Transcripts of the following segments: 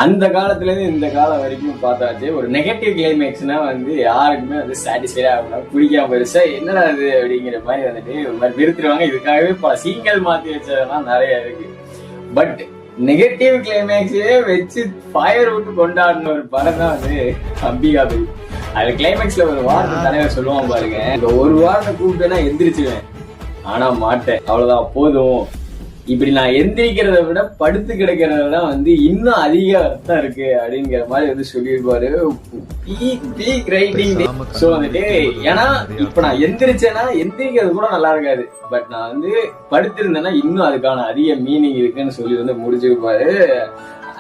அந்த காலத்துல இருந்து இந்த காலம் வரைக்கும் பார்த்தாச்சு ஒரு நெகட்டிவ் கிளைமேக்ஸ்னா வந்து யாருக்குமே வந்து சாட்டிஸ்ஃபைடா ஆகணும், பிடிக்காம பெருசா என்னடா அது அப்படிங்கிற மாதிரி வந்துட்டு ஒரு மாதிரி நிறுத்திடுவாங்க. இதுக்காகவே பல சீங்கல் மாத்தி வச்சதெல்லாம் நிறைய இருக்கு. பட் நெகட்டிவ் கிளைமேக்ஸே வச்சு ஃபயர் விட்டு கொண்டாடின ஒரு படம் தான் வந்து அம்பிகாபதி. அது கிளைமேக்ஸ்ல ஒரு வார்த்தை தலைவர் சொல்லுவான் பாருங்க, இந்த ஒரு வாரத்தை கூப்பிட்டேன்னா எந்திரிச்சுவேன் ஆனா மாட்டேன், அவ்வளவுதான் போதும். இப்படி நான் எந்திரிக்கிறத விட படுத்து கிடக்கிறத விட வந்து இன்னும் அதிக அர்த்தம் இருக்கு அப்படிங்கிற மாதிரி வந்து சொல்லியிருப்பாரு. Peak writing. சோ வந்துட்டு ஏன்னா இப்ப நான் எந்திரிச்சேன்னா எந்திரிக்கிறது கூட நல்லா இருக்காது, பட் நான் வந்து படுத்திருந்தேன்னா இன்னும் அதுக்கான அதிக மீனிங் இருக்குன்னு சொல்லி வந்து முடிச்சிருப்பாரு.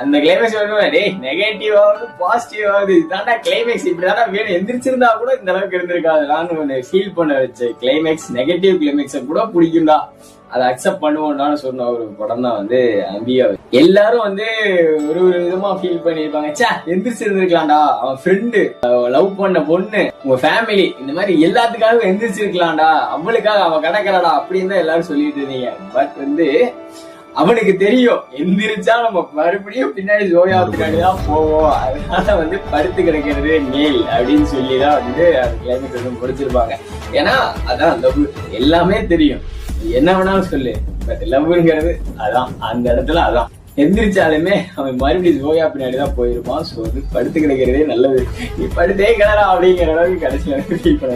அந்த கிளைமேக்ஸ் வருவேன் டே நெகட்டிவாவது பாசிட்டிவாவது இதுதான்டா கிளைமேக்ஸ், இப்படிதான்டா வேணும், எந்திரிச்சிருந்தா கூட இந்த அளவுக்கு இருந்திருக்காது. நான் ஃபீல் பண்ண வச்ச கிளைமேக்ஸ் நெகட்டிவ் கிளைமேக்ஸ கூட பிடிக்கும்டா, அதை அக்செப்ட் பண்ணுவோம்டான்னு சொன்ன ஒரு படம் தான் வந்து அம்பிகாபதி. எல்லாரும் வந்து ஒரு விதமா ஃபீல் பண்ணிருப்பாங்க, சே எந்திரிச்சு இருந்திருக்கலாம்டா, அவன் ஃப்ரெண்டு, லவ் பண்ண பொண்ணு, உங்க ஃபேமிலி, இந்த மாதிரி எல்லாத்துக்காக எந்திரிச்சிருக்கலாம்டா, அவளுக்காக அவன் கிடக்கிறாடா அப்படின்னு தான் எல்லாரும் சொல்லிட்டு இருந்தீங்க. பட் வந்து அவனுக்கு தெரியும் எந்திரிச்சா நம்ம மறுபடியும் பின்னாடி ஜோயா பின்னாடிதான் போவோம், அதனால வந்து படுத்து கிடக்கிறது மேல் அப்படின்னு சொல்லிதான் வந்து அந்த கிளைமேட் வந்து முடிச்சிருப்பாங்க. ஏன்னா அதான் லவ், எல்லாமே தெரியும், என்ன வேணாலும் சொல்லு, பட் லவ்ங்கிறது அதான் அந்த இடத்துல அதான். எந்திரிச்சாலுமே அவன் மறுபடியும் ஜோயா பின்னாடிதான் போயிருப்பான். ஸோ வந்து படுத்து கிடக்கிறதே நல்லது, நீ படுத்தே கிடறா அப்படிங்கிற அளவுக்கு கடைசியில ஃபீல் பண்ண